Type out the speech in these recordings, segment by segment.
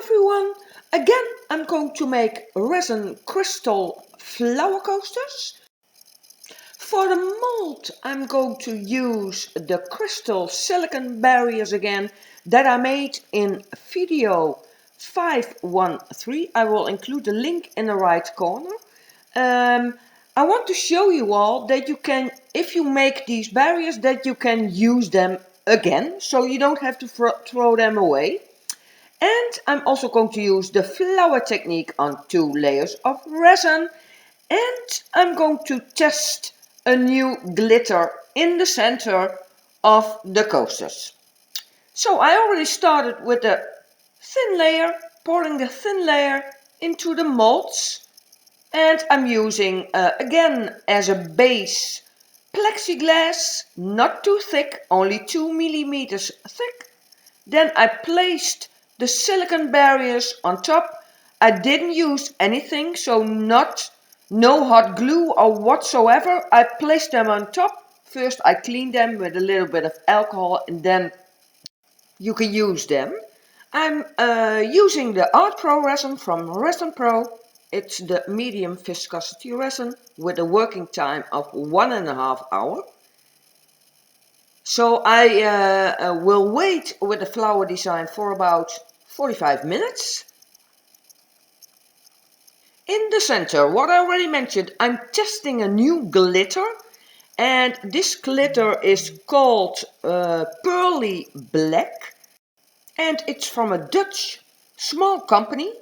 everyone! Again, I'm going to make resin crystal flower coasters. For the mold, I'm going to use the crystal silicone barriers again that I made in video 513. I will include the link in the right corner. I want to show you all that you can, if you make these barriers, that you can use them again, so you don't have to throw them away. And I'm also going to use the flower technique on 2 layers of resin. And I'm going to test a new glitter in the center of the coasters. So I already started with the thin layer, pouring the thin layer into the molds. And I'm using, again, as a base, Plexi Glas, not too thick, only 2 millimeters thick. Then I placed the silicone barriers on top. I didn't use anything, so no hot glue or whatsoever. I placed them on top. First I cleaned them with a little bit of alcohol and then you can use them. I'm using the Art Pro resin from Resin Pro. It's the medium viscosity resin with a working time of 1.5 hours. So I will wait with the flower design for about 45 minutes. In the center, what I already mentioned, I'm testing a new glitter. And this glitter is called Pearly Black. And it's from a Dutch small company.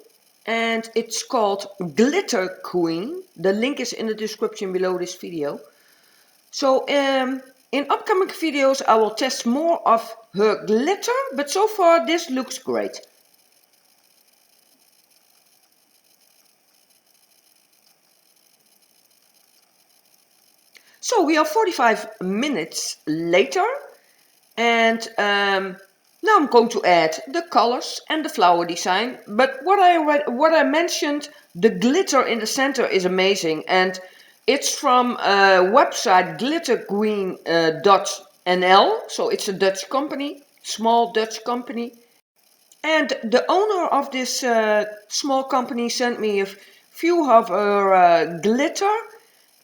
And it's called GlitterQueen. The link is in the description below this video. So in upcoming videos I will test more of her glitter, but so far this looks great. So we are 45 minutes later and now I'm going to add the colors and the flower design. But what I mentioned, the glitter in the center is amazing, and it's from a website GlitterQueen.nl, so it's a Dutch company, small Dutch company. And the owner of this small company sent me a few of her glitter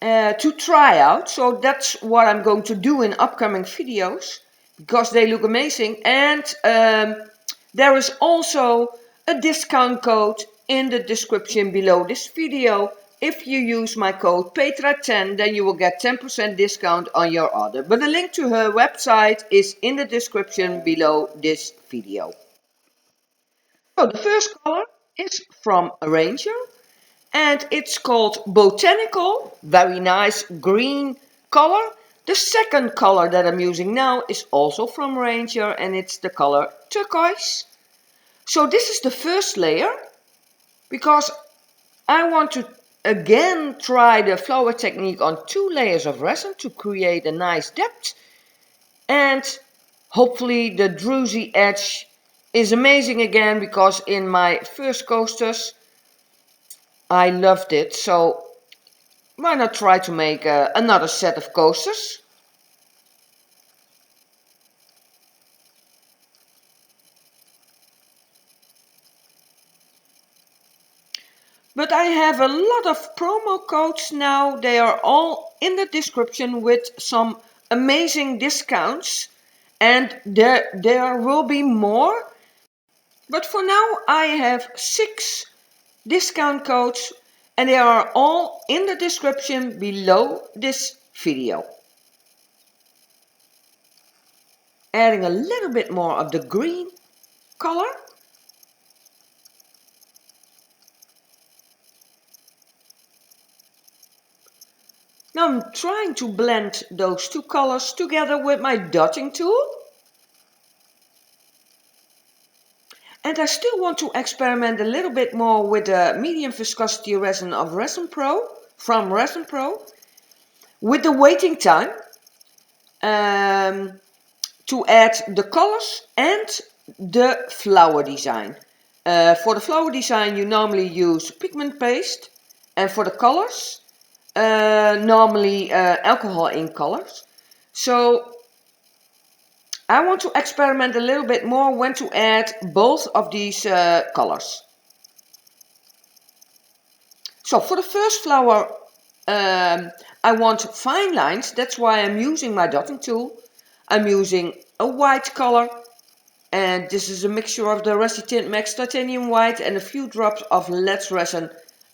to try out. So that's what I'm going to do in upcoming videos, because they look amazing. And there is also a discount code in the description below this video. If you use my code Petra10, then you will get 10% discount on your order. But the link to her website is in the description below this video. So the first color is from Arranger. And it's called Botanical, very nice green color. The second color that I'm using now is also from Ranger and it's the color Turquoise. So this is the first layer because I want to again try the flower technique on 2 layers of resin to create a nice depth. And hopefully the Druzy edge is amazing again, because in my first coasters I loved it, so why not try to make another set of coasters? But I have a lot of promo codes now. They are all in the description with some amazing discounts. And there will be more. But for now I have 6 discount codes. And they are all in the description below this video. Adding a little bit more of the green color. Now I'm trying to blend those 2 colors together with my dotting tool. And I still want to experiment a little bit more with the medium viscosity resin of Resin Pro, from Resin Pro, with the waiting time to add the colors and the flower design. For the flower design you normally use pigment paste, and for the colors normally alcohol ink colors. So I want to experiment a little bit more when to add both of these colors. So for the first flower, I want fine lines. That's why I'm using my dotting tool. I'm using a white color. And this is a mixture of the Resin Tint Max Titanium White and a few drops of Let's Resin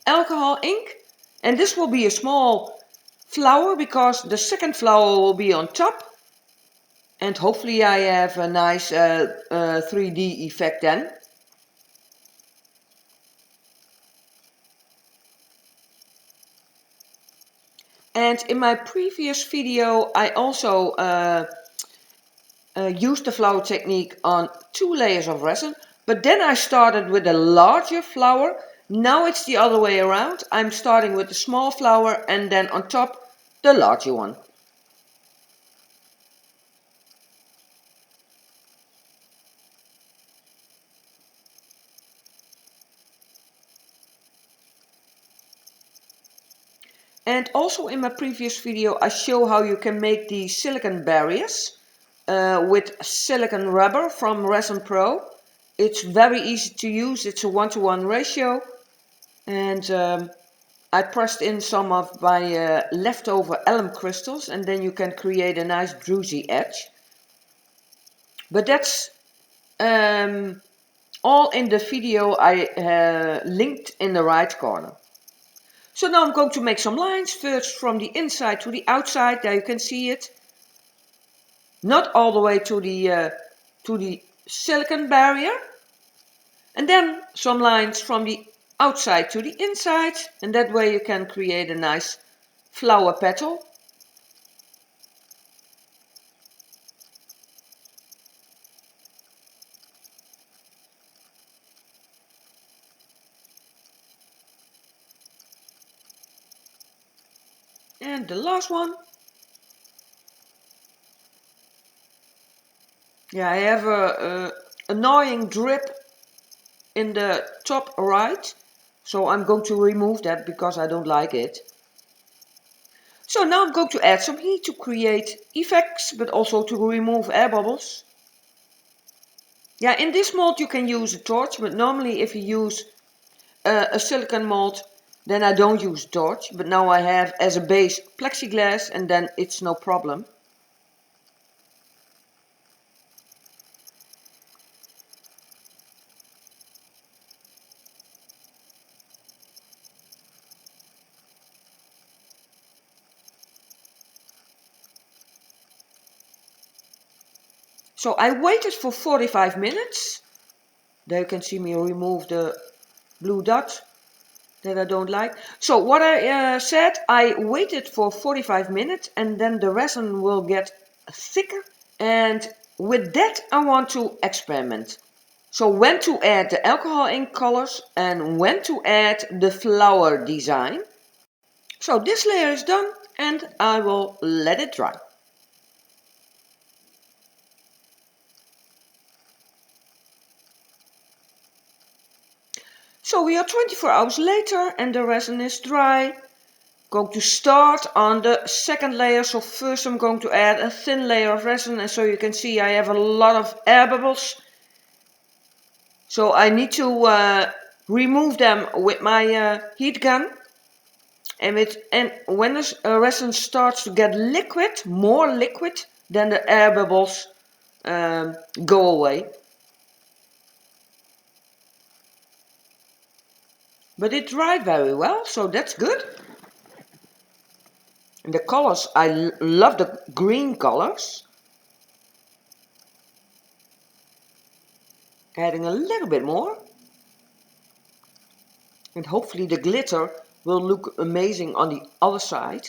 alcohol ink. And this will be a small flower because the second flower will be on top. And hopefully I have a nice 3D effect then. And in my previous video I also used the flower technique on 2 layers of resin, but then I started with a larger flower. Now it's the other way around. I'm starting with the small flower and then on top the larger one. And also in my previous video I show how you can make the silicone barriers with silicone rubber from Resin Pro. It's very easy to use. It's a 1-to-1 ratio. And I pressed in some of my leftover alum crystals and then you can create a nice druzy edge. But that's all in the video I linked in the right corner. So now I'm going to make some lines, first from the inside to the outside. There you can see it. Not all the way to the silicone barrier. And then some lines from the outside to the inside. And that way you can create a nice flower petal. And the last one. Yeah, I have a annoying drip in the top right. So I'm going to remove that because I don't like it. So now I'm going to add some heat to create effects, but also to remove air bubbles. Yeah, in this mold you can use a torch, but normally if you use a silicone mold, then I don't use a torch. But now I have as a base Plexi Glas and then it's no problem. So I waited for 45 minutes. There you can see me remove the blue dot that I don't like. So what I said, I waited for 45 minutes and then the resin will get thicker. And with that I want to experiment. So when to add the alcohol ink colors and when to add the flower design. So this layer is done and I will let it dry. So we are 24 hours later and the resin is dry. Going to start on the second layer. So first I'm going to add a thin layer of resin and so you can see I have a lot of air bubbles. So I need to remove them with my heat gun. And when the resin starts to get liquid, more liquid, then the air bubbles go away. But it dried very well, so that's good. And the colors, I love the green colors. Adding a little bit more. And hopefully the glitter will look amazing on the other side.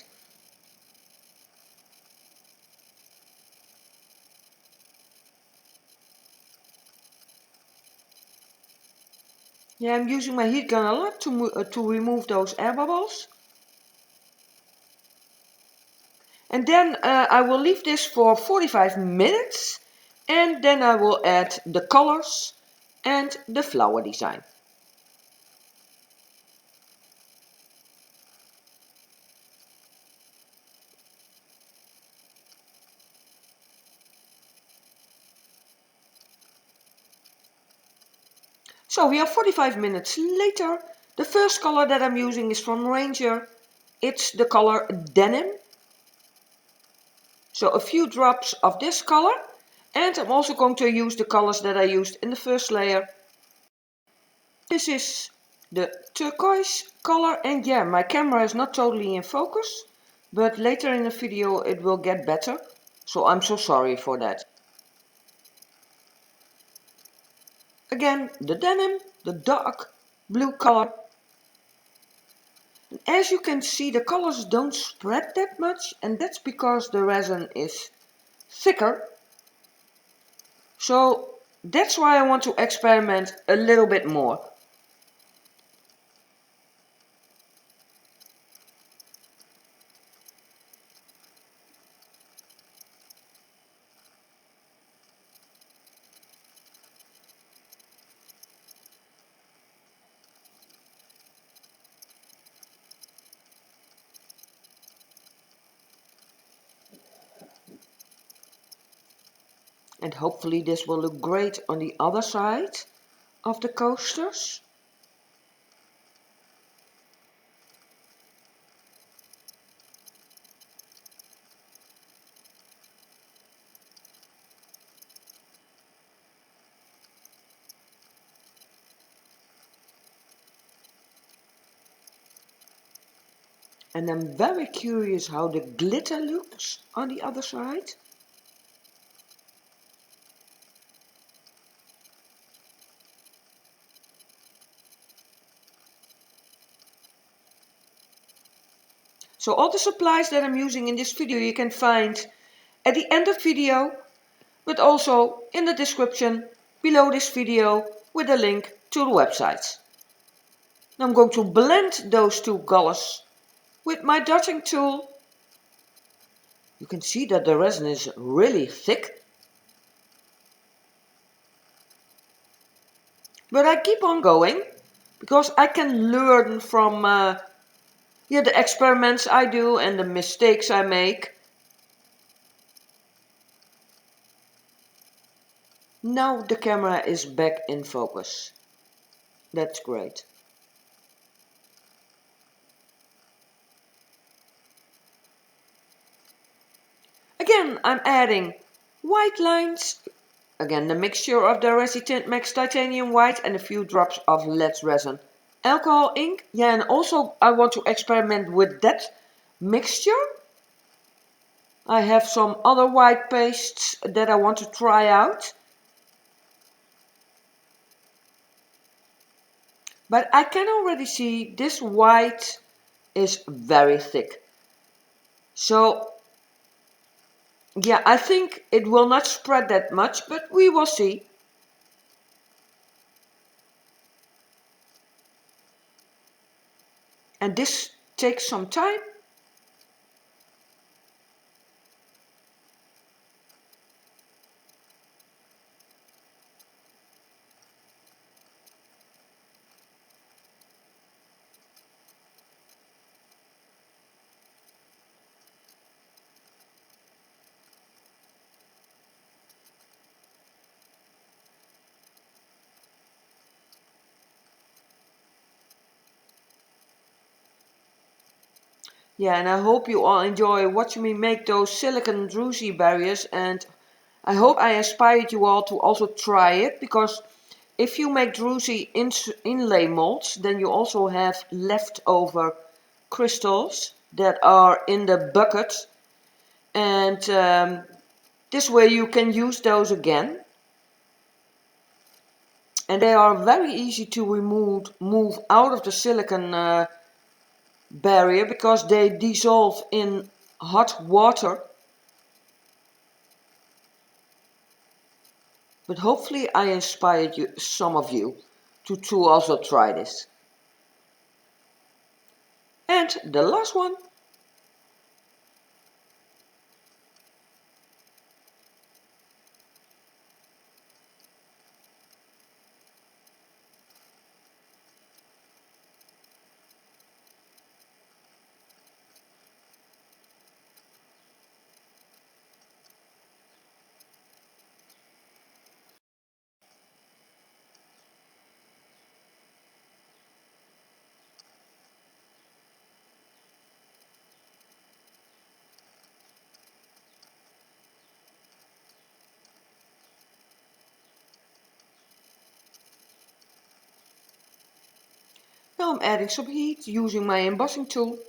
Yeah, I'm using my heat gun a lot to remove those air bubbles. And then I will leave this for 45 minutes and then I will add the colors and the flower design. So we are 45 minutes later. The first color that I'm using is from Ranger. It's the color Denim. So a few drops of this color. And I'm also going to use the colors that I used in the first layer. This is the turquoise color, and yeah, my camera is not totally in focus, but later in the video it will get better, so I'm so sorry for that. Again, the denim, the dark blue color. And as you can see, the colors don't spread that much, and that's because the resin is thicker. So that's why I want to experiment a little bit more. And hopefully this will look great on the other side of the coasters. And I'm very curious how the glitter looks on the other side. So all the supplies that I'm using in this video you can find at the end of the video, but also in the description below this video with a link to the website. Now I'm going to blend those two colors with my dotting tool. You can see that the resin is really thick. But I keep on going because I can learn from the experiments I do and the mistakes I make. Now the camera is back in focus. That's great. Again, I'm adding white lines. Again, the mixture of the Resin Max Titanium White and a few drops of lead resin. Alcohol ink. Yeah, and also I want to experiment with that mixture. I have some other white pastes that I want to try out. But I can already see this white is very thick. So yeah, I think it will not spread that much, but we will see. And this takes some time. Yeah, and I hope you all enjoy watching me make those silicone Druzy barriers, and I hope I inspired you all to also try it, because if you make Druzy inlay molds, then you also have leftover crystals that are in the bucket, and this way you can use those again. And they are very easy to move out of the silicone barrier because they dissolve in hot water. But hopefully I inspired you, some of you, to also try this. And the last one. Now I'm adding some heat using my embossing tool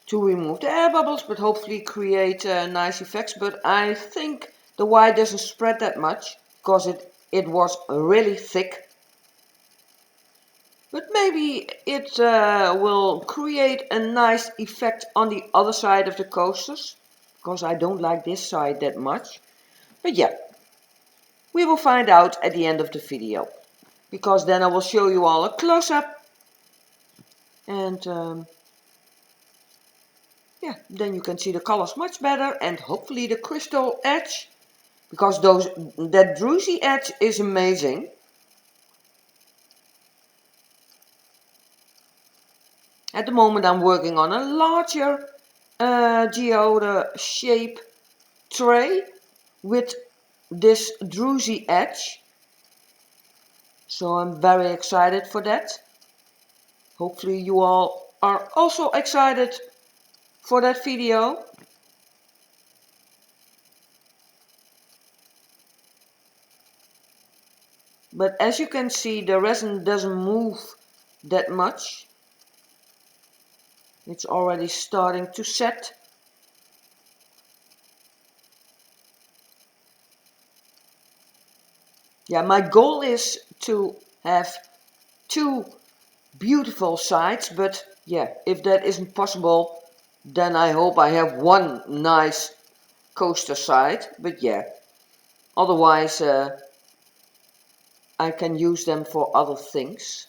to remove the air bubbles, but hopefully create nice effects. But I think the white doesn't spread that much because it was really thick. But maybe it will create a nice effect on the other side of the coasters, because I don't like this side that much. But yeah, we will find out at the end of the video, because then I will show you all a close-up. And yeah, then you can see the colors much better, and hopefully the crystal edge, because that Druzy edge is amazing. At the moment I'm working on a larger geode shape tray with this Druzy edge. So I'm very excited for that. Hopefully you all are also excited for that video. But as you can see, the resin doesn't move that much. It's already starting to set. Yeah, my goal is to have two beautiful sides, but yeah, if that isn't possible, then I hope I have one nice coaster side. But yeah, otherwise I can use them for other things.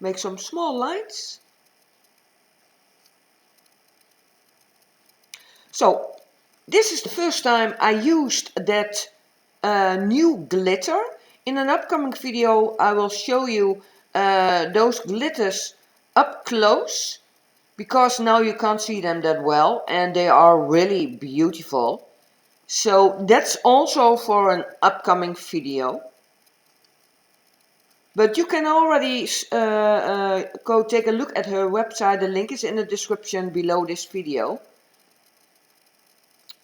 Make some small lines. So this is the first time I used that new glitter. In an upcoming video I will show you those glitters up close, because now you can't see them that well and they are really beautiful. So that's also for an upcoming video. But you can already go take a look at her website. The link is in the description below this video.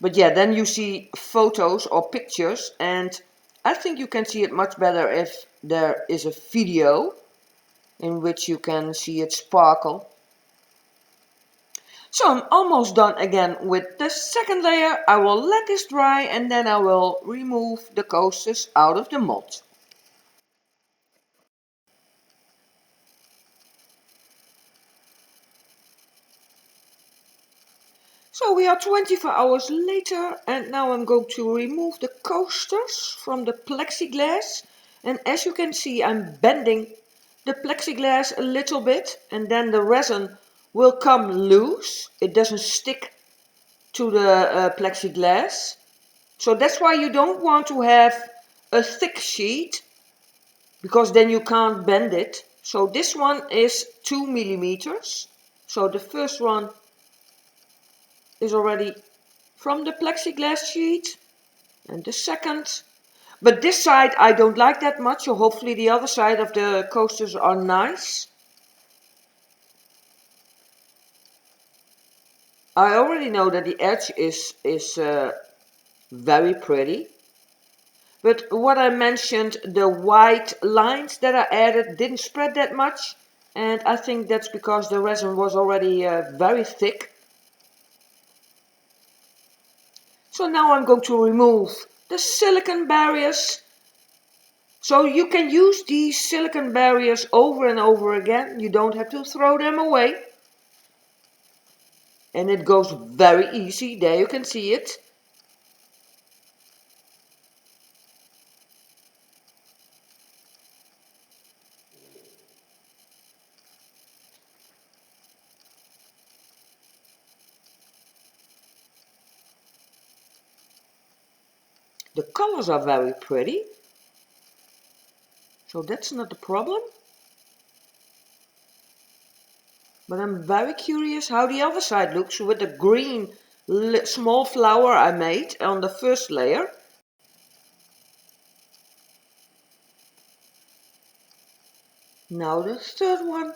But yeah, then you see photos or pictures, and I think you can see it much better if there is a video in which you can see it sparkle. So I'm almost done again with the second layer. I will let this dry and then I will remove the coasters out of the mold. So we are 24 hours later, and now I'm going to remove the coasters from the Plexi Glas. And as you can see, I'm bending the Plexi Glas a little bit, and then the resin will come loose. It doesn't stick to the Plexi Glas. So that's why you don't want to have a thick sheet, because then you can't bend it. So this one is 2 millimeters. So the first one is already from the plexiglass sheet, and the second. But this side I don't like that much, so hopefully the other side of the coasters are nice. I already know that the edge is very pretty. But what I mentioned, the white lines that I added didn't spread that much. And I think that's because the resin was already very thick. So now I'm going to remove the silicone barriers. So you can use these silicone barriers over and over again. You don't have to throw them away. And it goes very easy. There you can see it. The colors are very pretty. So that's not the problem. But I'm very curious how the other side looks with the green small flower I made on the first layer. Now the third one.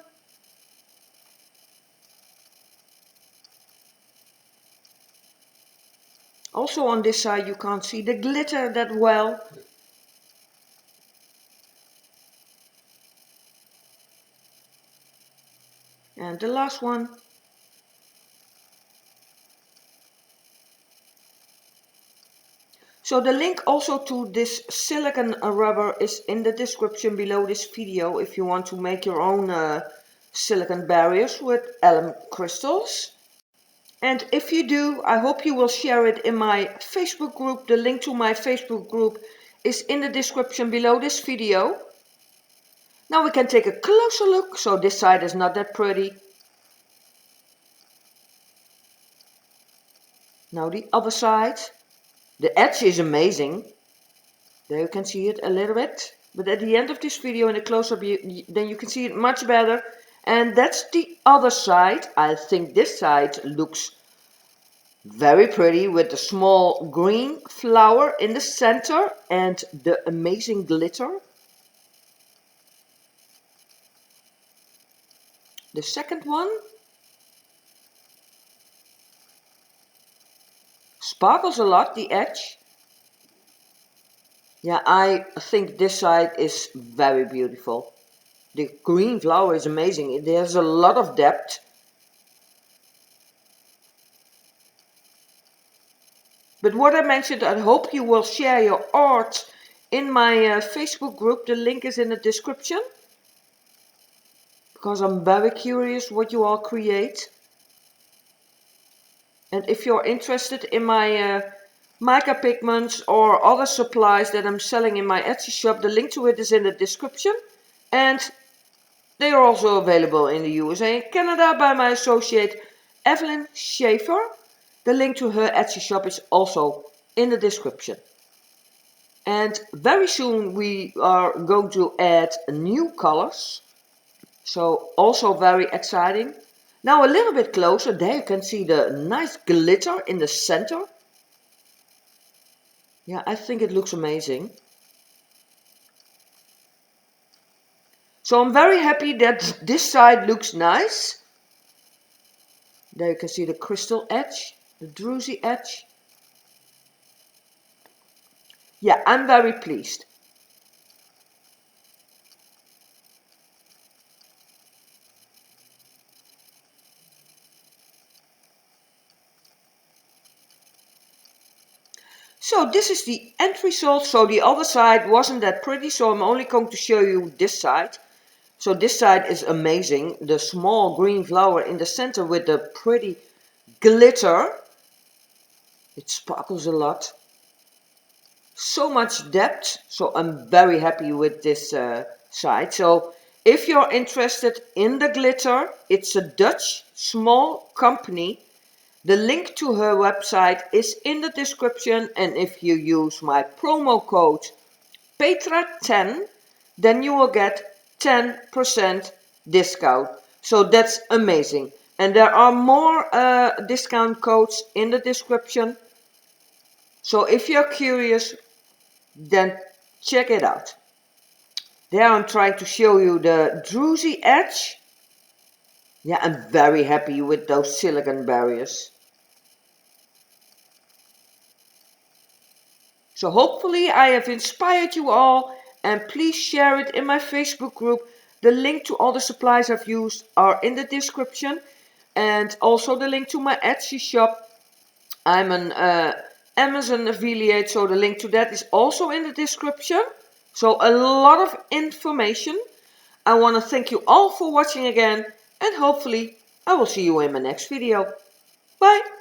Also on this side you can't see the glitter that well. And the last one. So the link also to this silicone rubber is in the description below this video if you want to make your own silicone barriers with alum crystals. And if you do, I hope you will share it in my Facebook group. The link to my Facebook group is in the description below this video. Now we can take a closer look. So this side is not that pretty. Now the other side. The edge is amazing. There you can see it a little bit. But at the end of this video in a close-up, then you can see it much better. And that's the other side. I think this side looks very pretty with the small green flower in the center and the amazing glitter. The second one sparkles a lot, the edge. Yeah, I think this side is very beautiful. The green flower is amazing. There's a lot of depth. But what I mentioned, I hope you will share your art in my Facebook group. The link is in the description. Because I'm very curious what you all create. And if you're interested in my mica pigments or other supplies that I'm selling in my Etsy shop, the link to it is in the description. And they are also available in the USA and Canada by my associate Evelyn Schaefer. The link to her Etsy shop is also in the description. And very soon we are going to add new colors. So also very exciting. Now a little bit closer, there you can see the nice glitter in the center. Yeah, I think it looks amazing. So I'm very happy that this side looks nice. There you can see the crystal edge, the Druzy edge. Yeah, I'm very pleased. So this is the end result. So the other side wasn't that pretty, so I'm only going to show you this side. So this side is amazing. The small green flower in the center with the pretty glitter. It sparkles a lot. So much depth. So I'm very happy with this side. So if you're interested in the glitter, it's a Dutch small company. The link to her website is in the description, and if you use my promo code Petra10, then you will get 10% discount. So that's amazing. And there are more discount codes in the description. So if you're curious, then check it out. There I'm trying to show you the Druzy edge. Yeah, I'm very happy with those silicone barriers. So hopefully I have inspired you all, and please share it in my Facebook group. The link to all the supplies I've used are in the description, and also the link to my Etsy shop. I'm an Amazon affiliate, so the link to that is also in the description. So a lot of information. I want to thank you all for watching again, and hopefully I will see you in my next video. Bye!